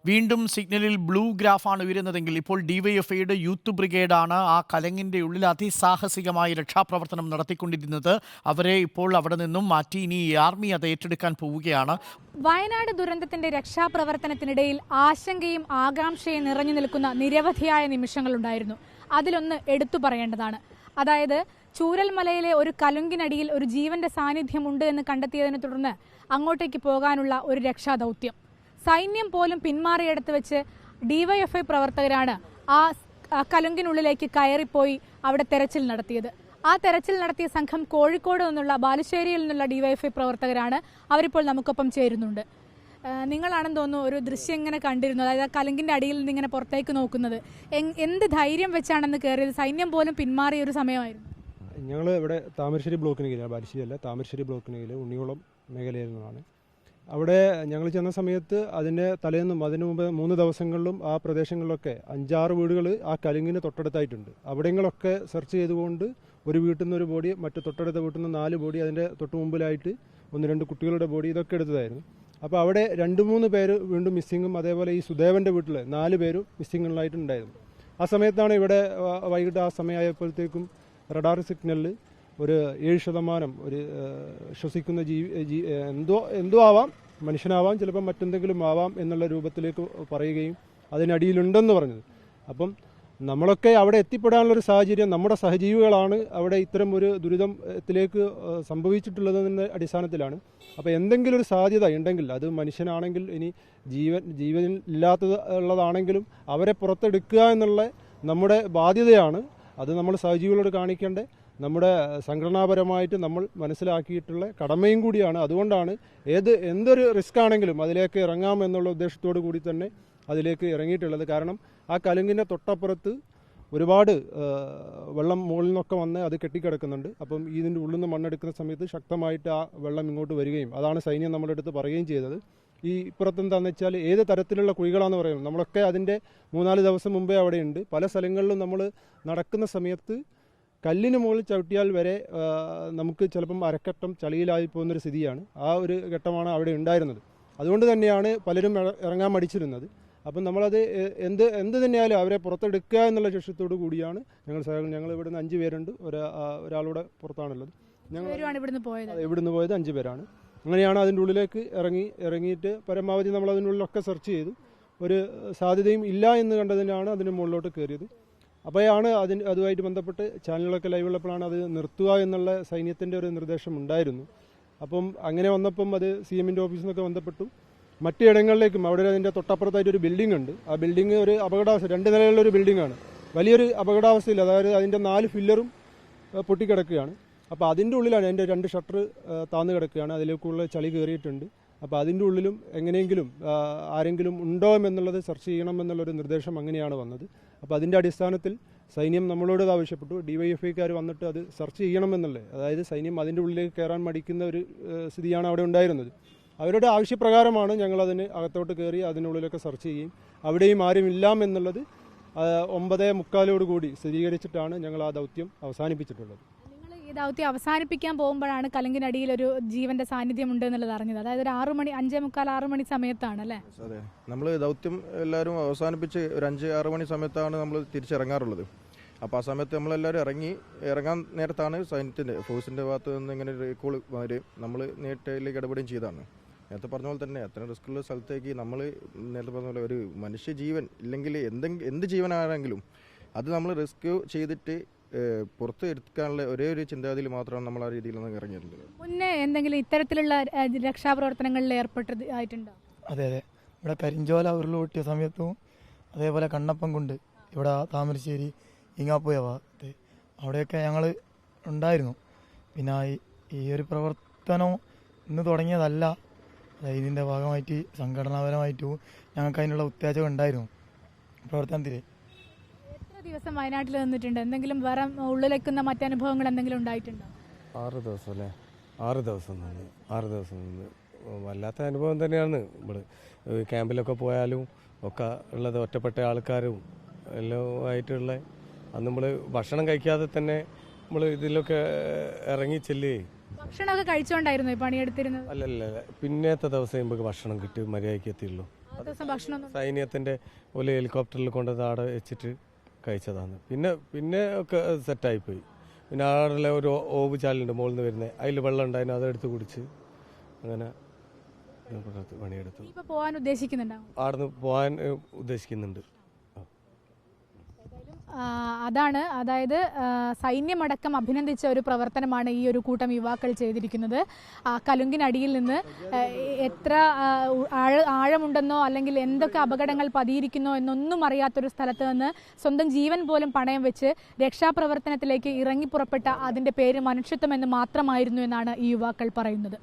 വീണ്ടും സിഗ്നലിൽ ബ്ലൂ ഗ്രാഫാണ് ഉയരുന്നതെങ്കിൽ ഇപ്പോൾ ഡിവൈഎഫ്ഐയുടെ യൂത്ത് ബ്രിഗേഡാണ് ആ കലങ്ങിൻ്റെ ഉള്ളിൽ അതിസാഹസികമായി രക്ഷാപ്രവർത്തനം നടത്തിക്കൊണ്ടിരുന്നത്. അവരെ ഇപ്പോൾ അവിടെ നിന്നും മാറ്റി ഇനി ആർമി അത് ഏറ്റെടുക്കാൻ പോവുകയാണ്. വയനാട് ദുരന്തത്തിന്റെ രക്ഷാപ്രവർത്തനത്തിനിടയിൽ ആശങ്കയും ആകാംക്ഷയും നിറഞ്ഞു നിൽക്കുന്ന നിരവധിയായ നിമിഷങ്ങളുണ്ടായിരുന്നു. അതിലൊന്ന് എടുത്തു പറയേണ്ടതാണ്. അതായത് ചൂരൽമലയിലെ ഒരു കലുങ്കിനടിയിൽ ഒരു ജീവന്റെ സാന്നിധ്യമുണ്ട് എന്ന് കണ്ടെത്തിയതിനെ തുടർന്ന് അങ്ങോട്ടേക്ക് പോകാനുള്ള ഒരു രക്ഷാദൗത്യം. സൈന്യം പോലും പിന്മാറിയെടുത്ത് വെച്ച് ഡിവൈഎഫ്ഐ പ്രവർത്തകരാണ് ആ കലുങ്കിനുള്ളിലേക്ക് കയറിപ്പോയി അവിടെ തെരച്ചിൽ നടത്തിയത്. ആ തെരച്ചിൽ നടത്തിയ സംഘം കോഴിക്കോട് നിന്നുള്ള ബാലുശ്ശേരിയിൽ നിന്നുള്ള ഡിവൈഎഫ്ഐ പ്രവർത്തകരാണ്. അവരിപ്പോൾ നമുക്കൊപ്പം ചേരുന്നുണ്ട്. നിങ്ങളാണെന്ന് തോന്നുന്നു ഒരു ദൃശ്യം ഇങ്ങനെ കണ്ടിരുന്നു, അതായത് ആ കലുങ്കിൻ്റെ അടിയിൽ നിന്ന് ഇങ്ങനെ പുറത്തേക്ക് നോക്കുന്നത്. എന്ത് ധൈര്യം വെച്ചാണെന്ന് കയറിയത്? സൈന്യം പോലും പിന്മാറിയ ഒരു സമയമായിരുന്നു. ഞങ്ങൾ ഇവിടെ താമരശ്ശേരി ബ്ലോക്കിന് കീഴിലാണ്, ബാലുശ്ശേരി അല്ല, താമരശ്ശേരി ബ്ലോക്കിന് കീഴിൽ ഉണ്ണികുളം മേഖലയിൽ നിന്നാണ്. അവിടെ ഞങ്ങൾ ചെന്ന സമയത്ത് അതിൻ്റെ തലേന്നും അതിനു മുമ്പ് 3 ദിവസങ്ങളിലും ആ പ്രദേശങ്ങളിലൊക്കെ 5-6 വീടുകൾ ആ കലുങ്കിന് തൊട്ടടുത്തായിട്ടുണ്ട്. അവിടങ്ങളൊക്കെ സെർച്ച് ചെയ്തുകൊണ്ട് ഒരു വീട്ടിൽ നിന്ന് ഒരു ബോഡി, മറ്റു തൊട്ടടുത്ത വീട്ടിൽ നിന്ന് 4 ബോഡി, അതിൻ്റെ തൊട്ട് മുമ്പിലായിട്ട് 1-2 കുട്ടികളുടെ ബോഡി, ഇതൊക്കെ എടുത്തതായിരുന്നു. അപ്പോൾ അവിടെ 2-3 പേര് വീണ്ടും മിസ്സിങ്ങും, അതേപോലെ ഈ സുദേവൻ്റെ വീട്ടിൽ 4 പേരും മിസ്സിങ്ങുകളായിട്ടുണ്ടായിരുന്നു. ആ സമയത്താണ് ഇവിടെ വൈകിട്ട് ആ സമയമായപ്പോഴത്തേക്കും റഡാർ സിഗ്നലിൽ ഒരു 7% ഒരു ശ്വസിക്കുന്ന എന്തോ ആവാം, മനുഷ്യനാവാം, ചിലപ്പോൾ മറ്റെന്തെങ്കിലും ആവാം എന്നുള്ള രൂപത്തിലേക്ക് പറയുകയും അതിനടിയിലുണ്ടെന്ന് പറഞ്ഞത്. അപ്പം നമ്മളൊക്കെ അവിടെ എത്തിപ്പെടാനുള്ളൊരു സാഹചര്യം, നമ്മുടെ സഹജീവികളാണ് അവിടെ ഇത്തരം ഒരു ദുരിതത്തിലേക്ക് സംഭവിച്ചിട്ടുള്ളതിൻ്റെ അടിസ്ഥാനത്തിലാണ്. അപ്പോൾ എന്തെങ്കിലും ഒരു സാധ്യത ഉണ്ടെങ്കിൽ, അത് മനുഷ്യനാണെങ്കിൽ, ഇനി ജീവനില്ലാത്തതുള്ളതാണെങ്കിലും അവരെ പുറത്തെടുക്കുക എന്നുള്ള നമ്മുടെ ബാധ്യതയാണ്. അത് നമ്മൾ സഹജീവികളോട് കാണിക്കേണ്ട നമ്മുടെ സംഘടനാപരമായിട്ട് നമ്മൾ മനസ്സിലാക്കിയിട്ടുള്ള കടമയും കൂടിയാണ്. അതുകൊണ്ടാണ് എന്തൊരു റിസ്ക് ആണെങ്കിലും അതിലേക്ക് ഇറങ്ങാം എന്നുള്ള ഉദ്ദേശത്തോടു കൂടി തന്നെ അതിലേക്ക് ഇറങ്ങിയിട്ടുള്ളത്. കാരണം ആ കലുങ്കിൻ്റെ തൊട്ടപ്പുറത്ത് ഒരുപാട് വെള്ളം മുകളിൽ നിന്നൊക്കെ വന്ന് അത് കെട്ടിക്കിടക്കുന്നുണ്ട്. അപ്പം ഇതിൻ്റെ ഉള്ളിൽ നിന്ന് മണ്ണെടുക്കുന്ന സമയത്ത് ശക്തമായിട്ട് ആ വെള്ളം ഇങ്ങോട്ട് വരികയും അതാണ് സൈന്യം നമ്മുടെ അടുത്ത് പറയുകയും ചെയ്തത്. ഈ ഇപ്പുറത്തെന്താണെന്ന് വെച്ചാൽ ഏത് തരത്തിലുള്ള കുഴികളാണെന്ന് പറയുന്നത് നമ്മളൊക്കെ അതിൻ്റെ 3-4 ദിവസം മുമ്പേ അവിടെയുണ്ട്. പല സ്ഥലങ്ങളിലും നമ്മൾ നടക്കുന്ന സമയത്ത് കല്ലിന് മുകളിൽ ചവിട്ടിയാൽ വരെ നമുക്ക് ചിലപ്പം അരക്കട്ടം ചളിയിലായി പോകുന്നൊരു സ്ഥിതിയാണ്. ആ ഒരു ഘട്ടമാണ് അവിടെ ഉണ്ടായിരുന്നത്. അതുകൊണ്ട് തന്നെയാണ് പലരും ഇറങ്ങാൻ മടിച്ചിരുന്നത്. അപ്പം നമ്മളത് എന്ത് തന്നെയായാലും അവരെ പുറത്തെടുക്കുക എന്നുള്ള ലക്ഷ്യത്തോടു കൂടിയാണ് ഞങ്ങൾ ഇവിടുന്ന് 5 പേരുണ്ട്, ഒരാളുടെ പുറത്താണുള്ളത്. ഞങ്ങൾ ഇവിടുന്ന് പോയത് 5 പേരാണ്. അങ്ങനെയാണ് അതിൻ്റെ ഉള്ളിലേക്ക് ഇറങ്ങിയിട്ട് പരമാവധി നമ്മൾ അതിനുള്ളിലൊക്കെ സെർച്ച് ചെയ്തു. ഒരു സാധ്യതയും ഇല്ല എന്ന് കണ്ടതിനാണ് അതിന് മുകളിലോട്ട് കയറിയത്. അപ്പോഴാണ് അതുമായിട്ട് ബന്ധപ്പെട്ട് ചാനലുകളൊക്കെ ലൈവുള്ളപ്പോഴാണ് അത് നിർത്തുക എന്നുള്ള സൈന്യത്തിൻ്റെ ഒരു നിർദ്ദേശം ഉണ്ടായിരുന്നു. അപ്പം അങ്ങനെ വന്നപ്പം അത് CM-ൻ്റെ ഓഫീസിൽ നിന്നൊക്കെ ബന്ധപ്പെട്ടു. മറ്റു ഇടങ്ങളിലേക്കും അവിടെ അതിൻ്റെ തൊട്ടപ്പുറത്തായിട്ട് ഒരു ബിൽഡിംഗ് ഉണ്ട്. ആ ബിൽഡിംഗ് ഒരു അപകടാവസ്ഥ, 2 നിലയുള്ള ഒരു ബിൽഡിംഗാണ്, വലിയൊരു അപകടാവസ്ഥയിൽ, അതായത് അതിൻ്റെ 4 ഫില്ലറും പൊട്ടിക്കിടക്കുകയാണ്. അപ്പോൾ അതിൻ്റെ ഉള്ളിലാണ് അതിൻ്റെ 2 ഷട്ടർ താന്ന് കിടക്കുകയാണ്, അതിലേക്കുള്ള ചളി കയറിയിട്ടുണ്ട്. അപ്പോൾ അതിൻ്റെ ഉള്ളിലും എങ്ങനെയെങ്കിലും ആരെങ്കിലും ഉണ്ടോ എന്നുള്ളത് സെർച്ച് ചെയ്യണമെന്നുള്ളൊരു നിർദ്ദേശം അങ്ങനെയാണ് വന്നത്. അപ്പോൾ അതിൻ്റെ അടിസ്ഥാനത്തിൽ സൈന്യം നമ്മളോട് ആവശ്യപ്പെട്ടു, DYFIക്കാർ വന്നിട്ട് അത് സെർച്ച് ചെയ്യണമെന്നുള്ളത്. അതായത് സൈന്യം അതിൻ്റെ ഉള്ളിലേക്ക് കയറാൻ മടിക്കുന്ന ഒരു സ്ഥിതിയാണ് അവിടെ ഉണ്ടായിരുന്നത്. അവരുടെ ആവശ്യപ്രകാരമാണ് ഞങ്ങളതിന് അകത്തോട്ട് കയറി അതിനുള്ളിലൊക്കെ സെർച്ച് ചെയ്യുകയും അവിടെയും ആരും ഇല്ലാം എന്നുള്ളത് 9:45 കൂടി സ്ഥിരീകരിച്ചിട്ടാണ് ഞങ്ങൾ ആ ദൗത്യം അവസാനിപ്പിച്ചിട്ടുള്ളത്. ഈ ദൗത്യം അവസാനിപ്പിക്കാൻ പോകുമ്പോഴാണ് കലുങ്കിനടിയിൽ ഒരു ജീവന്റെ സാന്നിധ്യം ഉണ്ട് എന്നുള്ളത് അറിഞ്ഞത്. അതായത് ഒരു 6 മണി, 5:45-6 മണി സമയത്താണ് അല്ലേ? അതെ, നമ്മൾ ദൗത്യം എല്ലാവരും അവസാനിപ്പിച്ച് ഒരു 5-6 മണി സമയത്താണ് നമ്മൾ തിരിച്ചിറങ്ങാറുള്ളത്. അപ്പോൾ ആ സമയത്ത് നമ്മളെല്ലാവരും ഇറങ്ങാൻ നേരത്താണ് സൈന്യത്തിൻ്റെ ഫോഴ്സിൻ്റെ ഭാഗത്ത് നിന്ന് ഇങ്ങനെ ഒരു കോൾ വരും. നമ്മൾ നേരിട്ടതിലേക്ക് ഇടപെടുകയും ചെയ്താണ്. നേരത്തെ പറഞ്ഞ പോലെ തന്നെ അത്ര റിസ്ക്കുള്ള സ്ഥലത്തേക്ക് നമ്മൾ നേരത്തെ പറഞ്ഞ പോലെ ഒരു മനുഷ്യജീവൻ ഇല്ലെങ്കിൽ എന്ത് ജീവനാണെങ്കിലും അത് നമ്മൾ റിസ്ക് ചെയ്തിട്ട് പുറത്ത് എടുക്കാനുള്ള ഒരേ ഒരു ചിന്താഗതിയിൽ മാത്രമാണ് നമ്മൾ ആ രീതിയിൽ ഇറങ്ങിയിട്ടുള്ളത്. മുന്നേ എന്തെങ്കിലും ഇത്തരത്തിലുള്ള രക്ഷാപ്രവർത്തനങ്ങളിൽ ഏർപ്പെട്ടിട്ടുണ്ടോ? അതെ, ഇവിടെ കരിഞ്ചോല ഉരുളുപൊട്ടിയ സമയത്തും അതേപോലെ കണ്ണപ്പം കൊണ്ട് ഇവിടെ താമരശ്ശേരി ഈങ്ങാപ്പുഴ ഭാഗത്ത് അവിടെയൊക്കെ ഞങ്ങൾ ഉണ്ടായിരുന്നു. പിന്നെ ഈ ഒരു പ്രവർത്തനം ഇന്ന് തുടങ്ങിയതല്ല, ഇതിൻ്റെ ഭാഗമായിട്ട് സംഘടനാപരമായിട്ടും ഞങ്ങൾക്ക് അതിനുള്ള ഉത്തേജകം ഉണ്ടായിരുന്നു പ്രവർത്തനത്തിൽ. എത്ര ദിവസം വയനാട്ടിൽ നിന്നിട്ടുണ്ട്? എന്തെങ്കിലും വേറെ ഉള്ളിലേക്കുന്ന മറ്റനുഭവങ്ങൾ എന്തെങ്കിലും ഉണ്ടായിട്ടുണ്ടോ? 6 ദിവസം അല്ലേ? 6 ദിവസം നിന്ന് വല്ലാത്ത അനുഭവം തന്നെയാണ്. ഇവിടെ ക്യാമ്പിലൊക്കെ പോയാലും ഒക്കെ ഉള്ളത് ഒറ്റപ്പെട്ട ആൾക്കാരും എല്ലാം ആയിട്ടുള്ള, അന്ന് നമ്മൾ ഭക്ഷണം കഴിക്കാതെ തന്നെ നമ്മൾ ഇതിലൊക്കെ ഇറങ്ങി ചെല്ലേ. ഭക്ഷണമൊക്കെ കഴിച്ചുകൊണ്ടായിരുന്നു പണിയെടുത്തിരുന്നത്? അല്ലല്ല, പിന്നത്തെ ദിവസം നമുക്ക് ഭക്ഷണം കിട്ടി മര്യാദയ്ക്ക് എത്തിയുള്ളൂ. ആ ദിവസം ഭക്ഷണം സൈന്യത്തിൻ്റെ ഒരു ഹെലികോപ്റ്ററിൽ കൊണ്ടുവന്ന് അവിടെ വെച്ചിട്ട് കഴിച്ചതാണ്. പിന്നെ ഒക്കെ സെറ്റായിപ്പോയി. പിന്നെ അവിടെ ഒരു ഓവ് ചാലുണ്ട് മുകളിൽ നിന്ന് വരുന്നത്, അതിൽ വെള്ളം ഉണ്ടായിരുന്നു, അതെടുത്ത് കുടിച്ച് അങ്ങനെ പണിയെടുത്തു. ഇപ്പൊ പോകാൻ ഉദ്ദേശിക്കുന്നുണ്ടാവും? അവിടുന്ന് പോകാൻ ഉദ്ദേശിക്കുന്നുണ്ട്. അതാണ്, അതായത് സൈന്യമടക്കം അഭിനന്ദിച്ച ഒരു പ്രവർത്തനമാണ് ഈ ഒരു കൂട്ടം യുവാക്കൾ ചെയ്തിരിക്കുന്നത്. കലുങ്കിനടിയിൽ നിന്ന് എത്ര ആഴമുണ്ടെന്നോ അല്ലെങ്കിൽ എന്തൊക്കെ അപകടങ്ങൾ പതിയിരിക്കുന്നോ എന്നൊന്നും അറിയാത്തൊരു സ്ഥലത്ത് നിന്ന് സ്വന്തം ജീവൻ പോലും പണയം വെച്ച് രക്ഷാപ്രവർത്തനത്തിലേക്ക് ഇറങ്ങിപ്പുറപ്പെട്ട അതിൻ്റെ പേര് മനുഷ്യത്വം എന്ന് മാത്രമായിരുന്നു എന്നാണ് ഈ യുവാക്കൾ പറയുന്നത്.